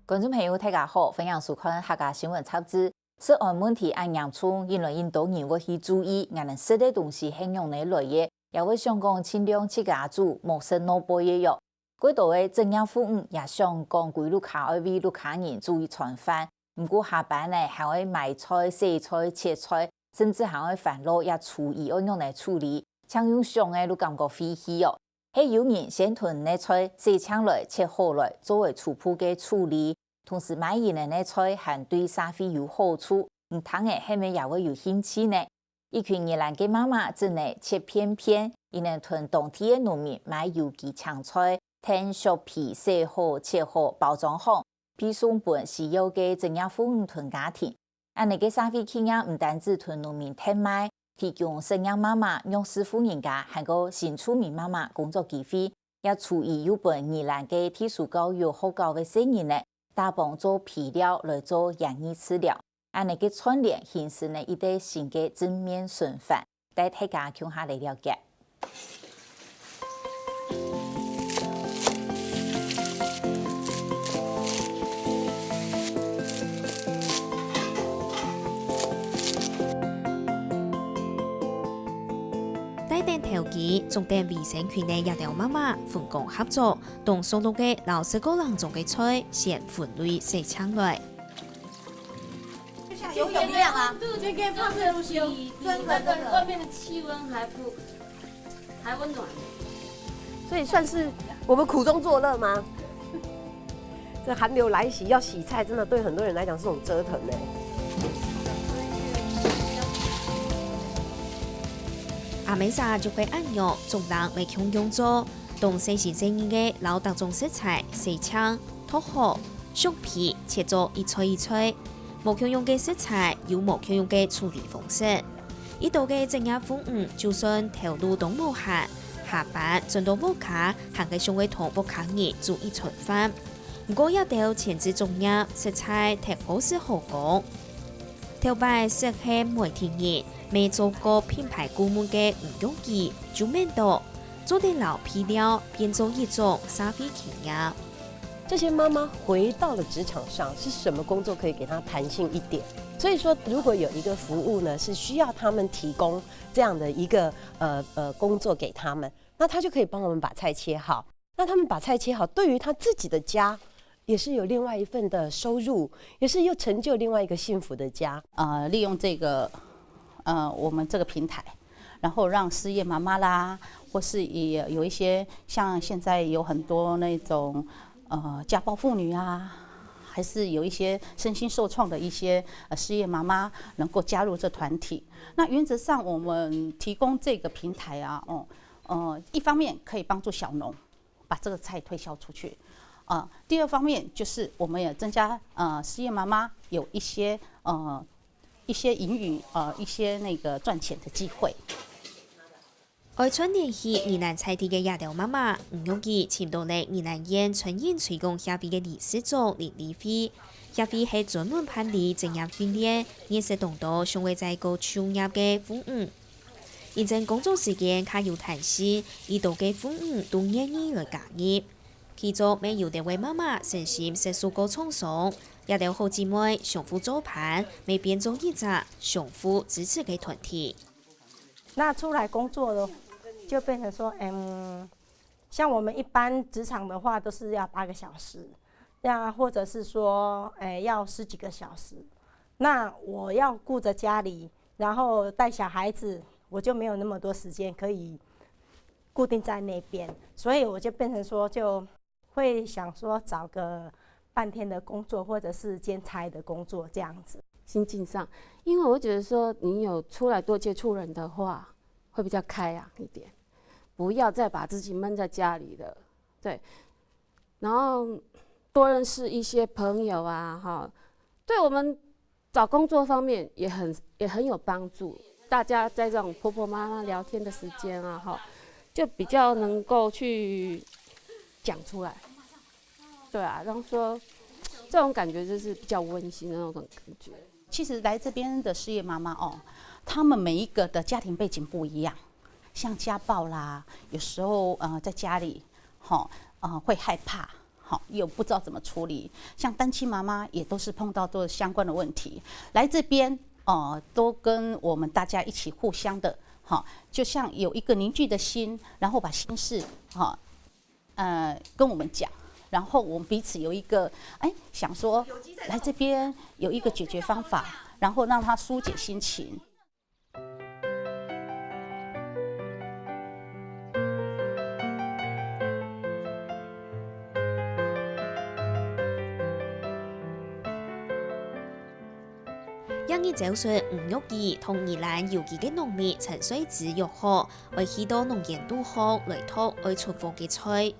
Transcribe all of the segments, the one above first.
观众朋友，大家好，欢迎收看客家新闻插枝。涉案问题按洋葱，因为印度人会去注意，俺们食的东西很用来来的，也会想讲尽量去家煮，莫食脑波也有。过多的政府妇女也想讲，规路卡爱为路卡人注意传饭，不过下班呢还会买菜、洗菜、切菜，甚至还会烦恼也厨艺要用来处理，像用上的都感觉费气哦。还有人先囤的菜洗抢来切好来作为初步的处理，同时买人的菜还对社会有好处，当然后面也会有兴趣呢。一群宜兰的妈妈只能切片片，伊能囤当地的农民买有机青菜，听削皮洗好切好包装好，配送本需要的政府妇女囤家庭。安尼个社会企业唔单止囤农民特卖。提供生养妈妈、弱势妇人家，还有新出名妈妈工作机会，也处于有本宜兰嘅特殊教育好高嘅生人呢，大帮做皮料来做养育治疗，安尼嘅串联形成呢一对新嘅正面循环，带大家向下来了解。投機重點衛生群嘅醫療媽媽分工合作，同所有嘅老師個人種嘅菜先分類洗搶來。有点亮啊，这个放在东西，外面的气温还温暖，所以算是我们苦中作乐吗？这寒流来袭，要洗菜，真的对很多人来讲是种折腾呢。阿美莎就會按用總量嚟強用咗，同細時正義嘅老特種食材洗搶、脫殼、削皮，切做一撮一撮。冇強用嘅食材有冇強用嘅處理方式。呢度嘅正亞婦女就算頭路都冇限，下班進到屋卡，行嘅上會同屋卡人煮一餐飯。不過一定要前置重要食材，睇好是好講。頭擺適合每天熱。未做過品牌顧問嘅吳勇儀就面到做啲老皮料變做一種社會企業。这些妈妈回到了职场上，是什么工作可以给她弹性一点？所以说，如果有一个服务呢，是需要他们提供这样的一个工作给他们，那他就可以帮我们把菜切好。那他们把菜切好，对于他自己的家，也是有另外一份的收入，也是又成就另外一个幸福的家。利用这个。我们这个平台，然后让失业妈妈啦，或是也有一些像现在有很多那种家暴妇女啊，还是有一些身心受创的一些失业妈妈能够加入这团体。那原则上我们提供这个平台啊，一方面可以帮助小农把这个菜推销出去，第二方面就是我们也增加失业妈妈有一些盈余，一些那个赚钱的机会。愛春聯繫宜蘭菜地嘅亞條媽媽吳勇儀簽到嚟宜蘭縣春燕推廣協會嘅理事長林麗輝，協會係專門辦理職業訓練、認識同到尚未在高就業嘅婦女。現正工作時間較有彈性，呢度嘅婦女都願意來加入。其中沒有的位媽媽身心是足夠創傷。也有好姊妹相互做伴，未變做一個相互支持嘅團體。那出來工作了，就變成說，像我們一般職場的話，都是要8個小時，或者是說，要10幾個小時。那我要顧着家裡，然後帶小孩子，我就沒有那麼多時間可以固定在那邊，所以我就變成說，就會想說找個半天的工作，或者是兼差的工作，这样子。心境上，因为我觉得说你有出来多接触人的话，会比较开朗一点，不要再把自己闷在家里了，对。然后多认识一些朋友啊，哈，对我们找工作方面也很有帮助。大家在这种婆婆妈妈聊天的时间啊，哈，就比较能够去讲出来。对啊，然后说这种感觉就是比较温馨的那种感觉。其实来这边的失业妈妈她们每一个的家庭背景不一样，像家暴啦，有时候在家里会害怕，好，又不知道怎么处理。像单亲妈妈也都是碰到都相关的问题，来这边都跟我们大家一起互相的，好，就像有一个凝聚的心，然后把心事，跟我们讲，然后我们彼此有一个，想说来这边有一个解决方法，然后让他疏解心情。因伊走出吳玉儀同宜蘭郵局嘅農民陳水子約好，為許多農研都好來托愛出貨嘅菜。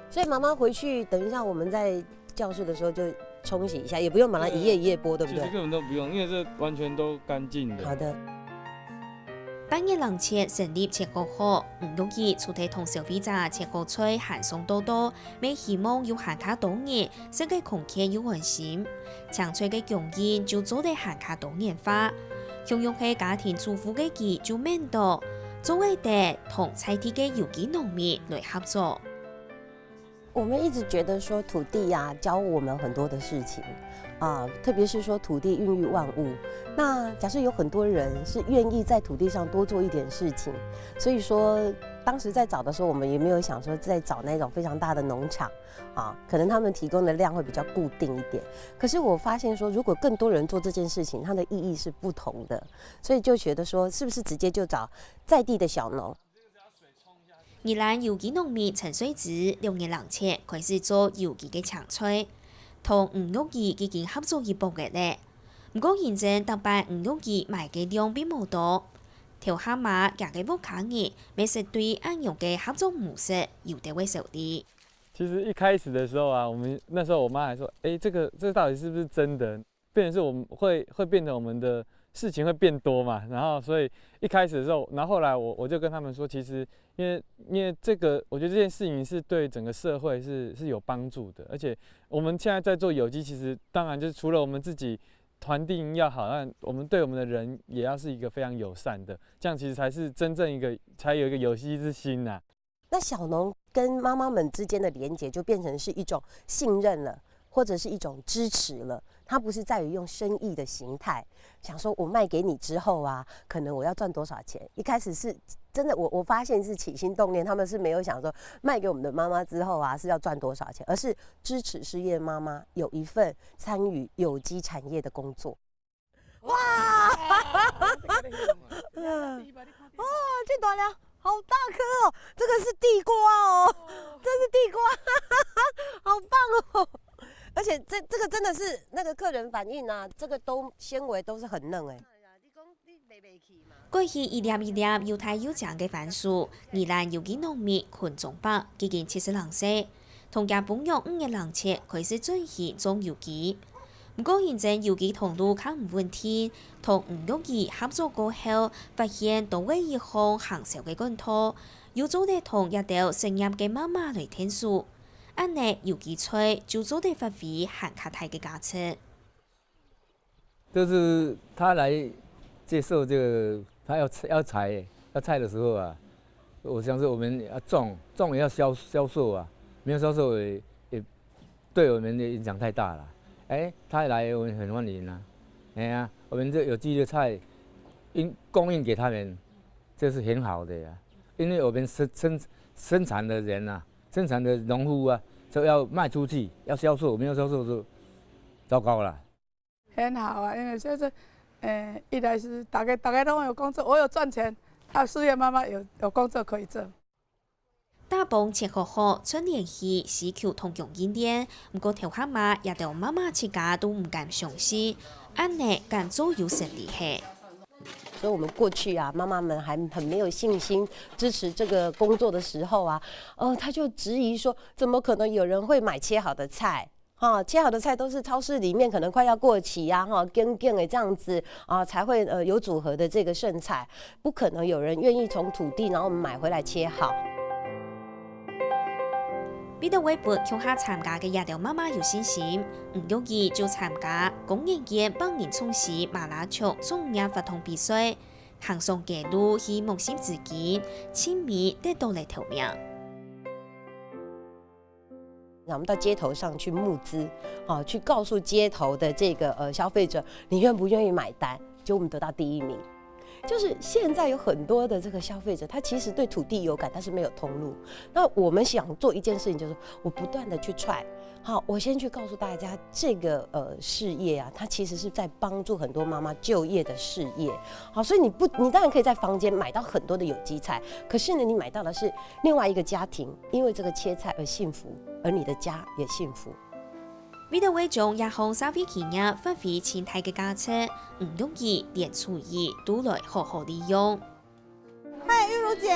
所以妈妈回去，等一下我们在教室的时候就冲洗一下，也不用把它一页一页剥，对不对？其实根本都不用，因为这完全都干净的。好的。半夜冷切成立切割好，吳玉儀出題同消費者切割菜閒送多多，未希望要行卡多年，設計空間要安心。長菜嘅供應就做得行卡多年化，享用係家庭主婦嘅佢就免多，作為地同在地嘅有機農民來合作。我们一直觉得说土地呀、教我们很多的事情啊，特别是说土地孕育万物。那假设有很多人是愿意在土地上多做一点事情，所以说当时在找的时候，我们也没有想说在找那种非常大的农场啊，可能他们提供的量会比较固定一点。可是我发现说，如果更多人做这件事情，它的意义是不同的，所以就觉得说，是不是直接就找在地的小農？宜蘭有機農民陳水子6年冷切開始做有機嘅長菜，同吳玉儀已經合作一步嘅咧。不過現正特別吳玉儀賣嘅量並冇多，條蛤蟆夾嘅屋卡兒，美食對安用嘅合作模式有啲會少啲。其实一开始的时候啊，我们那时候我妈还说，这个到底是不是真的？变成是我们会变成我们的事情会变多嘛，然后所以一开始的时候，然后后来我就跟他们说，其实因为这个，我觉得这件事情是对整个社会是有帮助的，而且我们现在在做有机，其实当然就是除了我们自己团队要好，那我们对我们的人也要是一个非常友善的，这样其实才是真正才有一个有机之心呐。那小农跟妈妈们之间的连结就变成是一种信任了，或者是一种支持了。它不是在于用生意的形态，想说我卖给你之后啊，可能我要赚多少钱。一开始是真的，我发现是起心动念，他们是没有想说卖给我们的妈妈之后啊是要赚多少钱，而是支持失业妈妈有一份参与有机产业的工作。哇！哦，这大了。好大颗哦！这个是地瓜哦，这是地瓜，好棒哦！而且这个真的是那个客人反映啊，这个都纤维都是很嫩哎。過去一粒一粒又大又長嘅番薯，宜蘭有機農民群眾伯已經72歲，同家本用5年冷切開始轉去種有機。不過現在有機同路較唔穩定，同吳玉儀合作過後，發現到位一項行銷嘅管道，要做得同一道成業嘅媽媽來聽數，安尼有機菜就做得發揮很較大嘅價值。就是他來接受這個，他要採的時候啊，我想說我們要種也要銷售啊，沒有銷售也對我們的影響太大了。他來我們很歡迎啊，我們這有機的菜供應給他們，這是很好的呀。因為我們生產的人啊，生產的農夫啊，就要賣出去，要銷售，沒有銷售就糟糕了。很好啊，因為現在，一來是大家都有工作，我有賺錢，失業媽媽有工作可以做。大幫切割好，春年起市橋同供應鏈，不過條蛤蟆也到媽媽自家都唔敢相信，安尼敢做有實力嘅。所以我们过去啊，妈妈们还很没有信心支持这个工作的时候啊，他就质疑说，怎么可能有人会买切好的菜？切好的菜都是超市里面可能快要過期啊，干的这样子啊，才會有組合的這個剩菜，不可能有人願意從土地然後買回來切好。彼得微博向下參加嘅亞條媽媽有信心，吳玉儀就參加工研院幫人從事馬拉松創業活動比賽，行上嘅路去夢想自己，親密得到嚟條命。我们到街头上去募资，去告诉街头的这个消费者，你愿不愿意买单？结果我们得到第1名。就是现在有很多的这个消费者，他其实对土地有感，但是没有通路。那我们想做一件事情，就是我不断的去踹。好，我先去告诉大家，这个事业啊，它其实是在帮助很多妈妈就业的事业。好，所以你当然可以在坊间买到很多的有机菜，可是呢，你买到的是另外一个家庭，因为这个切菜而幸福，而你的家也幸福。为了为将日后消费企业发挥前台嘅价值，唔容易连厨艺都来好好利用。嗨，玉茹姐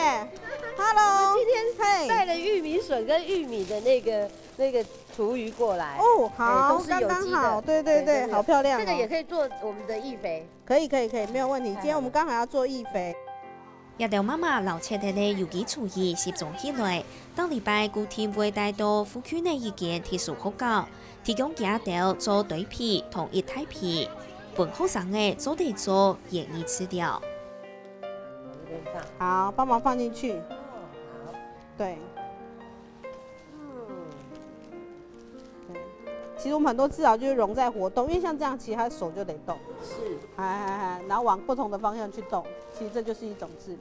，Hello， 今天带了玉米笋跟玉米的那个厨余过来哦，好，都是有机的，刚好，对，好漂亮哦。这个也可以做我们的易肥，可以，没有问题。今天我们刚好要做易肥。一道妈妈留彻底的有机厨艺集中起来，当礼拜固定会带到府区内一间特殊学校，提供家道做对皮同一体皮，本学生的做得做愿意吃掉。好，帮忙放进去。对。其实我们很多治疗就是融在活动，因为像这样，其实他的手就得动。是。然后往不同的方向去动，其实这就是一种治疗。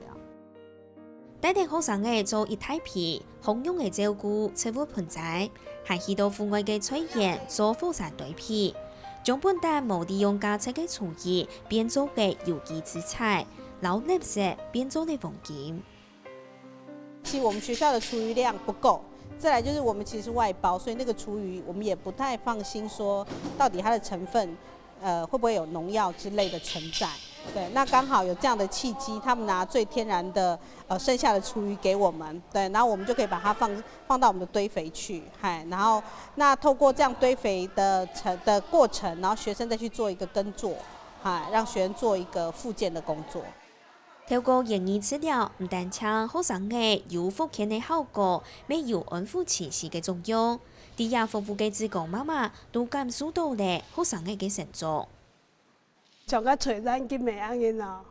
带领学生的做一体皮，丰容的照顾食物盆栽，还去到户外的炊烟做火山对皮，将本单无利用价值的厨艺变做嘅有机之菜，老垃圾变做的黄金。其实我们学校的厨余量不够。再来就是我们其实外包，所以那个厨余我们也不太放心，说到底它的成分，会不会有农药之类的存在？对，那刚好有这样的契机，他们拿最天然的剩下的厨余给我们，对，然后我们就可以把它放到我们的堆肥去，然后那透过这样堆肥的过程，然后学生再去做一个耕作，让学生做一个复健的工作。透过愿意治疗，唔但将学生嘅有复健的效果，没有安抚情绪嘅作用。啲也服务嘅职工妈妈都感受到咧学生嘅成长。像个找咱金的安尼哦，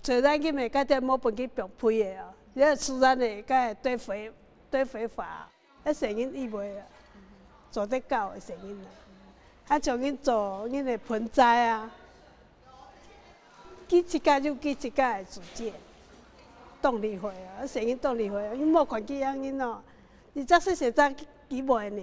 找咱金的，甲这某分去并配的哦，你个自然的，甲堆肥法，迄成因伊袂啊，做得到的成因啊，啊像因做因的盆栽啊。记一家就记一家的自荐，动力会啊，声音动力会啊，因无看见安因哦，你这是写在记袂呢。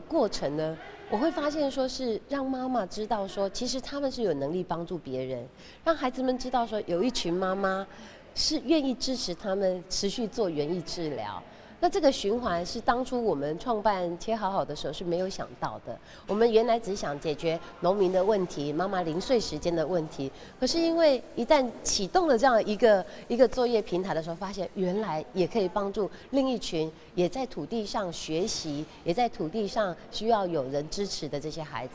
过程呢，我会发现说是让妈妈知道说，其实他们是有能力帮助别人，让孩子们知道说，有一群妈妈是愿意支持他们持续做园艺治疗。那这个循环是当初我们创办切好好的时候是没有想到的。我们原来只想解决农民的问题、妈妈零碎时间的问题，可是因为一旦启动了这样一个作业平台的时候，发现原来也可以帮助另一群也在土地上学习、也在土地上需要有人支持的这些孩子。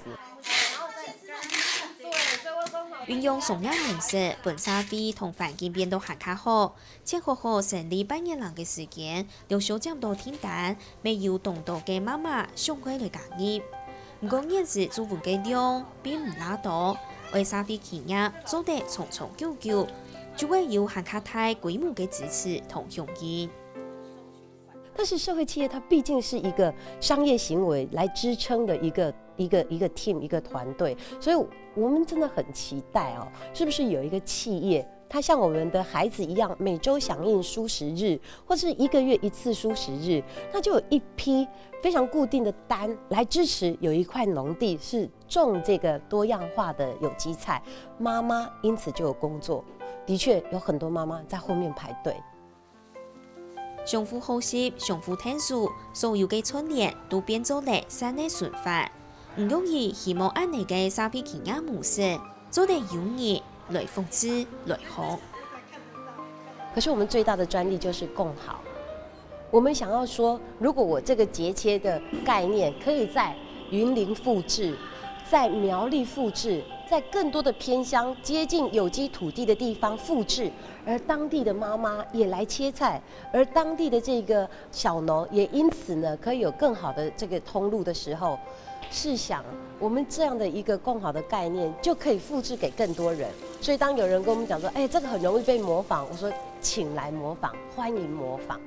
运用松养模式，本沙飞同环境变得更加好。且学校成立半年lang嘅時間，留小咁多天單，未有動到嘅媽媽上歸嚟教業。不過現時做戶嘅量並唔拉多，為沙飛企業做得長長久久，就會有更加大規模嘅支持同響應。但是社会企业它毕竟是一个商业行为来支撑的一个 team 一个团队，所以我们真的很期待哦，是不是有一个企业，它像我们的孩子一样，每周响应蔬食日，或是1个月1次蔬食日，那就有一批非常固定的单来支持，有一块农地是种这个多样化的有机菜，妈妈因此就有工作。的确有很多妈妈在后面排队。相互学习、相互探索，所有嘅春联都變做了新嘅循環。唔容易，希望按你嘅沙皮企業模式，做得有意、來複製、來學。可是我们最大的专利就是共好。我们想要说，如果我这个节切的概念可以在云林复制，在苗栗复制，在更多的偏乡接近有机土地的地方复制，而当地的妈妈也来切菜，而当地的这个小农也因此呢可以有更好的这个通路的时候，试想我们这样的一个共好的概念就可以复制给更多人。所以当有人跟我们讲说，这个很容易被模仿，我说请来模仿，欢迎模仿。